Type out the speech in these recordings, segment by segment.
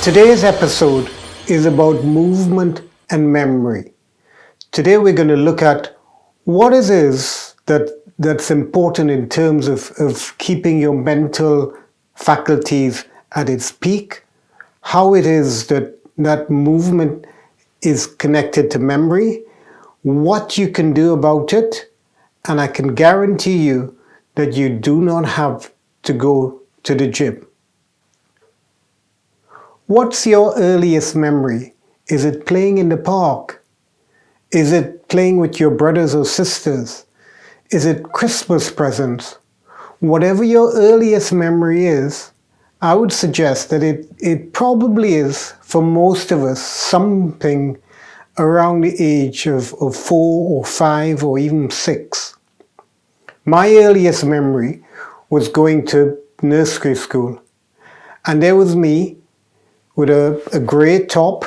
Today's episode is about movement and memory. Today we're going to look at what it is that's important in terms of keeping your mental faculties at its peak, how it is that movement is connected to memory, what you can do about it, and I can guarantee you that you do not have to go to the gym. What's your earliest memory? Is it playing in the park? Is it playing with your brothers or sisters? Is it Christmas presents? Whatever your earliest memory is, I would suggest that it probably is, for most of us, something around the age of 4 or 5 or even 6. My earliest memory was going to nursery school, and there was me with a grey top,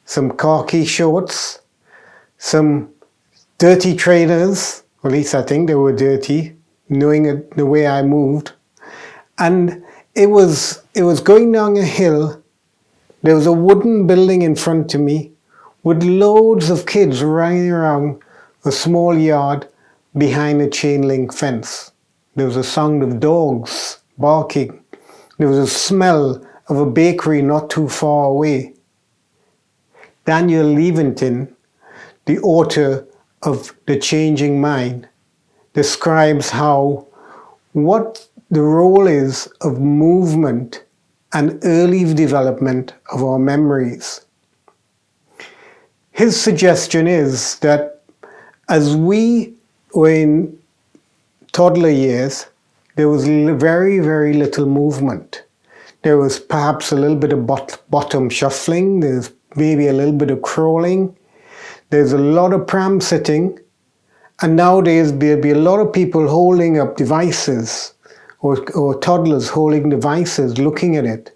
some khaki shorts, some dirty trainers, or at least I think they were dirty, knowing it, the way I moved. And it was going down a hill. There was a wooden building in front of me with loads of kids running around a small yard behind a chain link fence. There was a sound of dogs barking. There was a smell of a bakery not too far away. Daniel Levitin, the author of The Changing Mind, describes what the role is of movement and early development of our memories. His suggestion is that as we were in toddler years, there was very, very little movement. There was perhaps a little bit of bottom shuffling. There's maybe a little bit of crawling. There's a lot of pram sitting. And nowadays there'll be a lot of people holding up devices or toddlers holding devices, looking at it.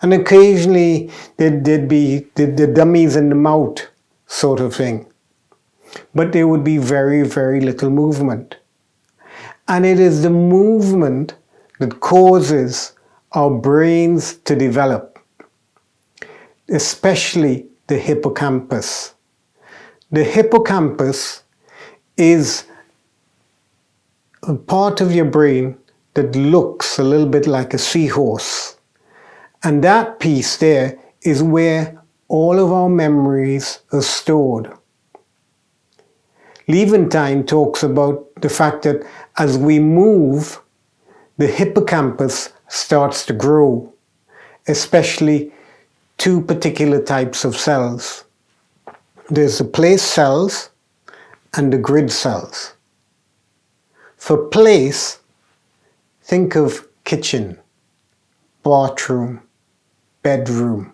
And occasionally there'd be the dummies in the mouth sort of thing. But there would be very, very little movement. And it is the movement that causes our brains to develop, especially the hippocampus. The hippocampus is a part of your brain that looks a little bit like a seahorse. And that piece there is where all of our memories are stored. Levitin talks about the fact that as we move, the hippocampus starts to grow, especially two particular types of cells. There's the place cells and the grid cells. For place, think of kitchen, bathroom, bedroom.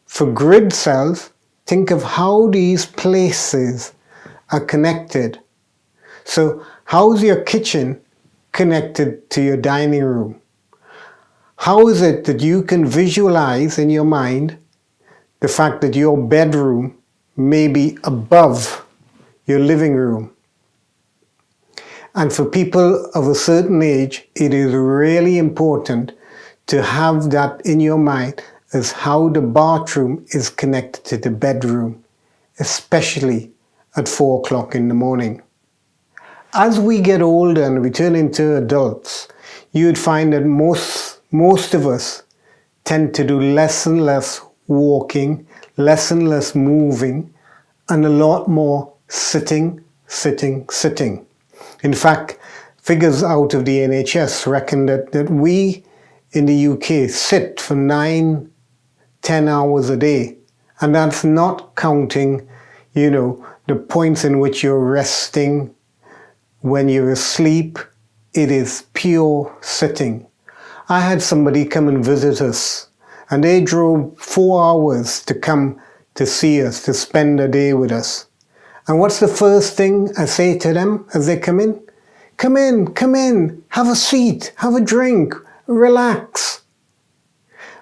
For grid cells, think of how these places are connected. So how's your kitchen connected to your dining room? How is it that you can visualize in your mind the fact that your bedroom may be above your living room? And for people of a certain age, it is really important to have that in your mind as how the bathroom is connected to the bedroom, especially at 4 o'clock in the morning. As we get older and we turn into adults, you'd find that most of us tend to do less and less walking, less and less moving, and a lot more sitting. In fact, figures out of the NHS reckon that we in the UK sit for 9-10 hours a day. And that's not counting, the points in which you're resting. When you're asleep, it is pure sitting. I had somebody come and visit us, and they drove 4 hours to come to see us, to spend a day with us. And what's the first thing I say to them as they come in? Come in, have a seat, have a drink, relax.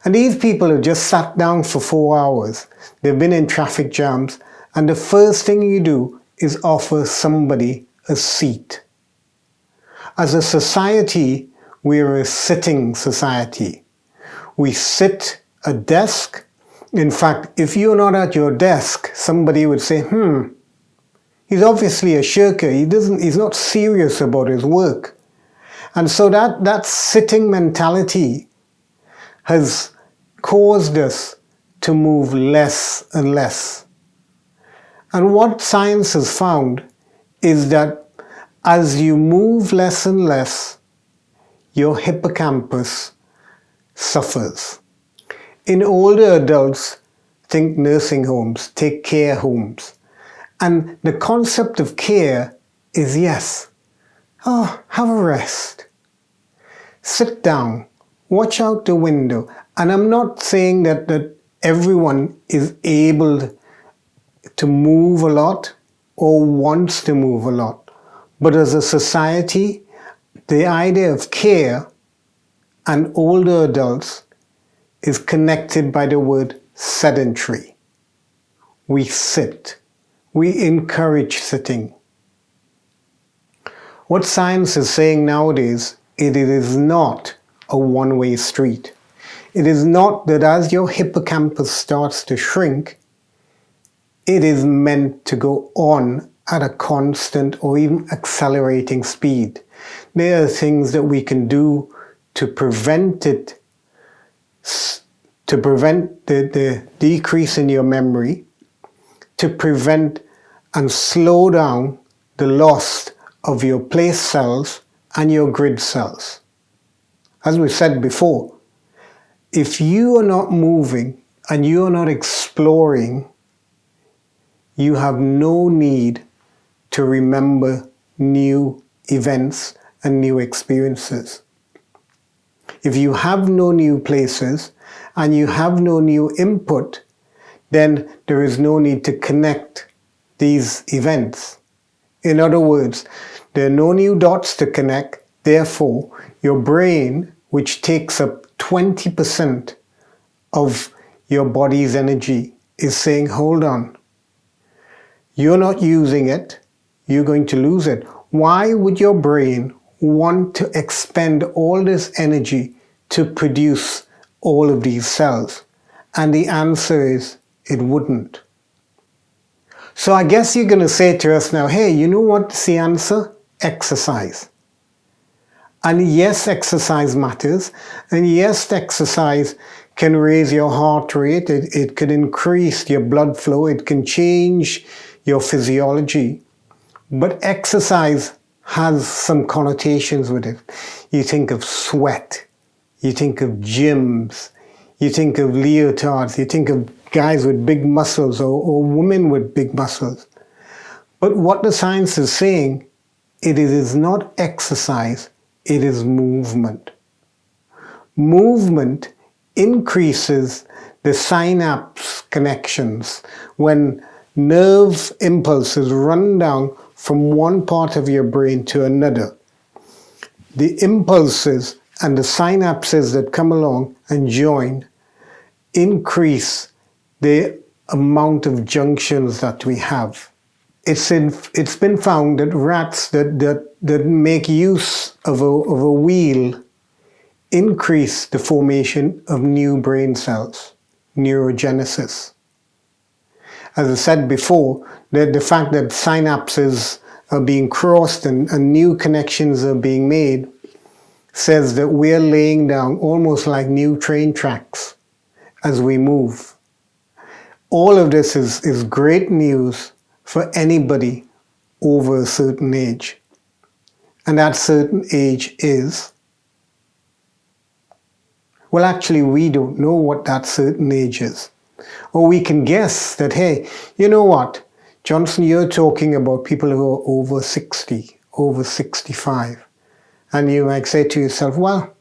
And these people have just sat down for 4 hours. They've been in traffic jams, and the first thing you do is offer somebody a seat. As a society, we're a sitting society. We sit at desk. In fact, if you're not at your desk, somebody would say, he's obviously a shirker. He's not serious about his work. And so that sitting mentality has caused us to move less and less. And what science has found is that as you move less and less, your hippocampus suffers. In older adults, think nursing homes, take care homes. And the concept of care is yes, have a rest. Sit down, watch out the window. And I'm not saying that everyone is able to move a lot or wants to move a lot. But as a society, the idea of care and older adults is connected by the word sedentary. We sit. We encourage sitting. What science is saying nowadays, it is not a one-way street. It is not that as your hippocampus starts to shrink, it is meant to go on at a constant or even accelerating speed. There are things that we can do to prevent it, to prevent the decrease in your memory, to prevent and slow down the loss of your place cells and your grid cells. As we said before, if you are not moving and you are not exploring, you have no need to remember new events and new experiences. If you have no new places and you have no new input, then there is no need to connect these events. In other words, there are no new dots to connect. Therefore, your brain, which takes up 20% of your body's energy, is saying, hold on. You're not using it. You're going to lose it. Why would your brain want to expend all this energy to produce all of these cells? And the answer is, it wouldn't. So I guess you're going to say to us now, hey, you know what's the answer? Exercise. And yes, exercise matters. And yes, exercise can raise your heart rate. It can increase your blood flow. It can change your physiology. But exercise has some connotations with it. You think of sweat. You think of gyms. You think of leotards. You think of guys with big muscles or women with big muscles. But what the science is saying, it is not exercise, it is movement. Movement increases the synapse connections when nerve impulses run down from one part of your brain to another. The impulses and the synapses that come along and join increase the amount of junctions that we have. It's been found that rats that make use of a wheel increase the formation of new brain cells, neurogenesis. As I said before, the fact that synapses are being crossed and new connections are being made says that we're laying down almost like new train tracks as we move. All of this is great news for anybody over a certain age. And that certain age is, well, actually, we don't know what that certain age is. Or we can guess that, hey, you know what, Johnson, you're talking about people who are over 60, over 65. And you might say to yourself, well,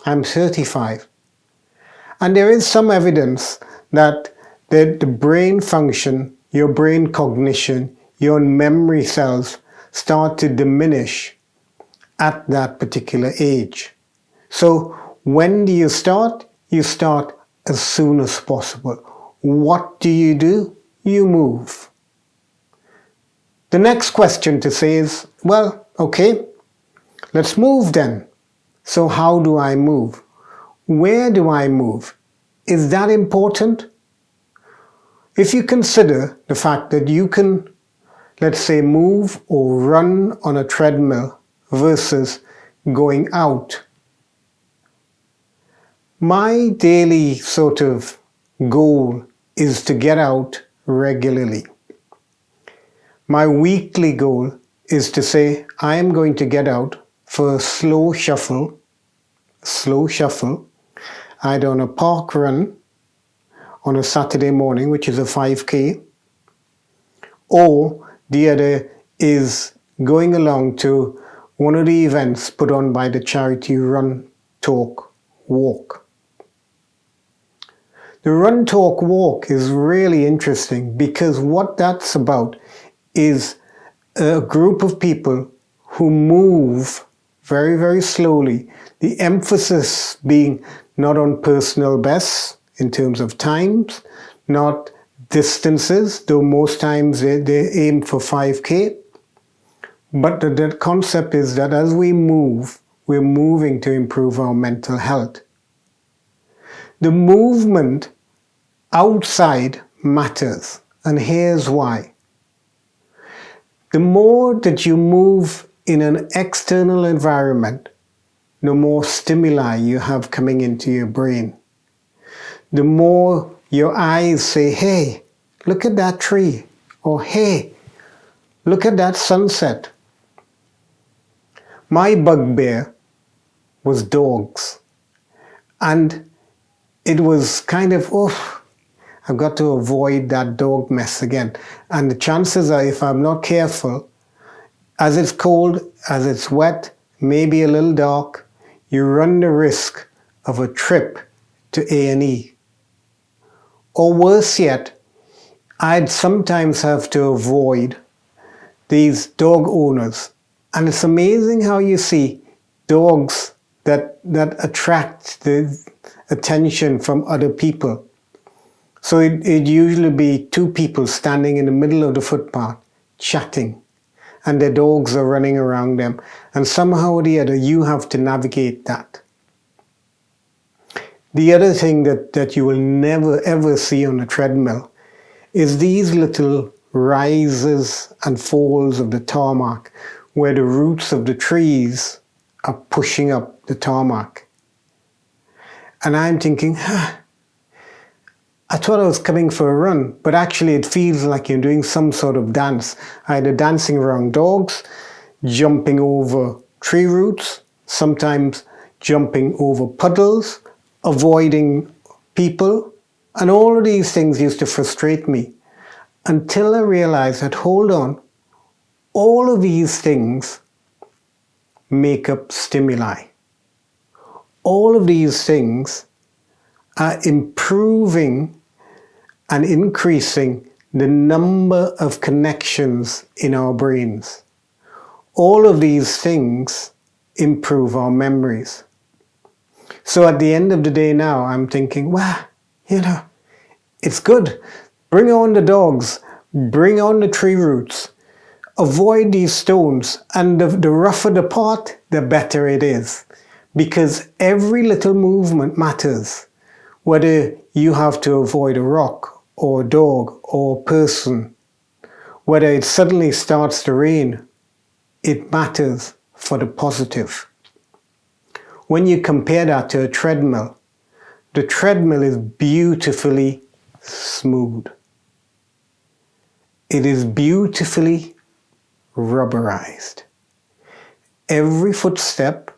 I'm 35. And there is some evidence that the brain function, your brain cognition, your memory cells start to diminish at that particular age. So when do you start? You start as soon as possible. What do? You move. The next question to say is, well, okay, let's move then. So how do I move? Where do I move? Is that important? If you consider the fact that you can, let's say, move or run on a treadmill versus going out. My daily sort of goal is to get out regularly. My weekly goal is to say, I am going to get out for a slow shuffle, either on a park run on a Saturday morning, which is a 5K, or the other is going along to one of the events put on by the charity Run, Talk, Walk. The Run, Talk, Walk is really interesting because what that's about is a group of people who move very, very slowly. The emphasis being not on personal bests in terms of times, not distances, though most times they aim for 5K. But the concept is that as we move, we're moving to improve our mental health. The movement outside matters, and here's why. The more that you move in an external environment, the more stimuli you have coming into your brain. The more your eyes say, hey, look at that tree, or hey, look at that sunset. My bugbear was dogs, and it was kind of, I've got to avoid that dog mess again. And the chances are, if I'm not careful, as it's cold, as it's wet, maybe a little dark, you run the risk of a trip to A&E. Or worse yet, I'd sometimes have to avoid these dog owners. And it's amazing how you see dogs that attract the attention from other people. So it'd usually be two people standing in the middle of the footpath chatting, and their dogs are running around them. And somehow or the other, you have to navigate that. The other thing that you will never ever see on a treadmill is these little rises and falls of the tarmac where the roots of the trees are pushing up the tarmac. And I'm thinking, I thought I was coming for a run, but actually it feels like you're doing some sort of dance, either dancing around dogs, jumping over tree roots, sometimes jumping over puddles, avoiding people, and all of these things used to frustrate me until I realized that, hold on, all of these things make up stimuli. All of these things are improving and increasing the number of connections in our brains. All of these things improve our memories. So at the end of the day now, I'm thinking, it's good. Bring on the dogs, bring on the tree roots, avoid these stones, and the rougher the path, the better it is. Because every little movement matters. Whether you have to avoid a rock, or a dog, or a person, whether it suddenly starts to rain, it matters for the positive. When you compare that to a treadmill, the treadmill is beautifully smooth. It is beautifully rubberized. Every footstep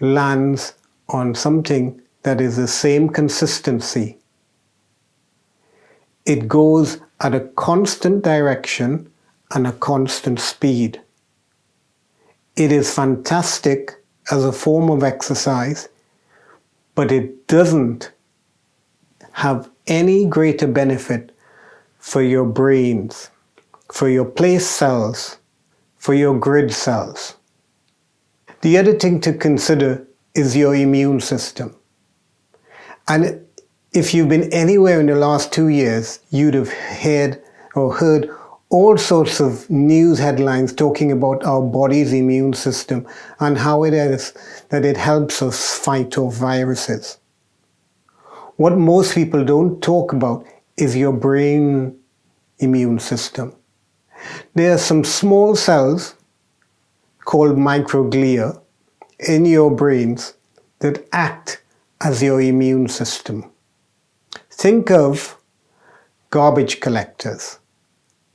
lands on something that is the same consistency. It goes at a constant direction and a constant speed. It is fantastic as a form of exercise, but it doesn't have any greater benefit for your brains, for your place cells, for your grid cells. The other thing to consider is your immune system. And if you've been anywhere in the last 2 years, you'd have heard all all sorts of news headlines talking about our body's immune system and how it is that it helps us fight off viruses. What most people don't talk about is your brain immune system. There are some small cells called microglia in your brains that act as your immune system. Think of garbage collectors.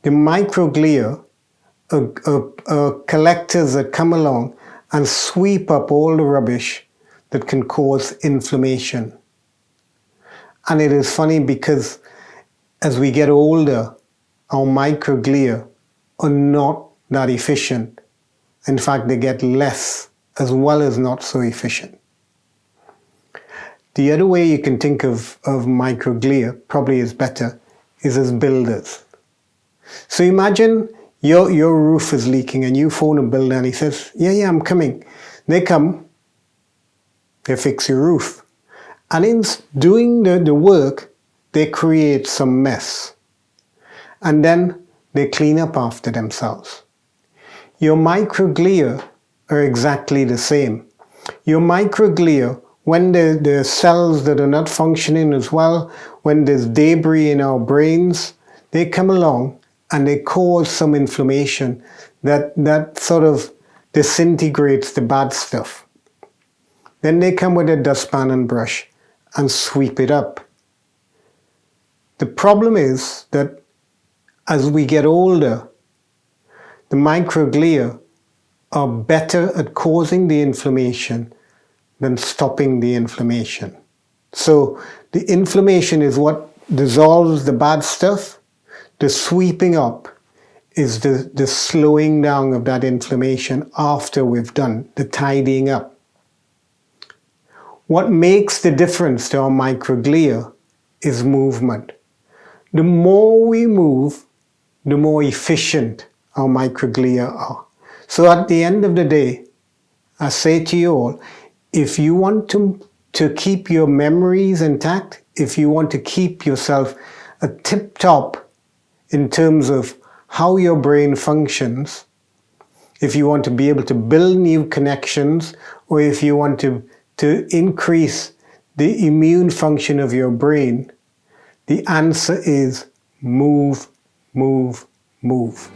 The microglia are collectors that come along and sweep up all the rubbish that can cause inflammation. And it is funny because as we get older, our microglia are not that efficient. In fact, they get less as well as not so efficient. The other way you can think of microglia, probably is better, is as builders. So imagine your roof is leaking and you phone a builder and he says, yeah, I'm coming. They come, they fix your roof. And in doing the work, they create some mess. And then they clean up after themselves. Your microglia are exactly the same. Your microglia, when there are cells that are not functioning as well, when there's debris in our brains, they come along and they cause some inflammation that sort of disintegrates the bad stuff. Then they come with a dustpan and brush and sweep it up. The problem is that as we get older, the microglia are better at causing the inflammation than stopping the inflammation. So the inflammation is what dissolves the bad stuff. The sweeping up is the slowing down of that inflammation after we've done the tidying up. What makes the difference to our microglia is movement. The more we move, the more efficient our microglia are. So at the end of the day, I say to you all, if you want to keep your memories intact, if you want to keep yourself a tip-top in terms of how your brain functions, if you want to be able to build new connections, or if you want to increase the immune function of your brain, the answer is move, move, move.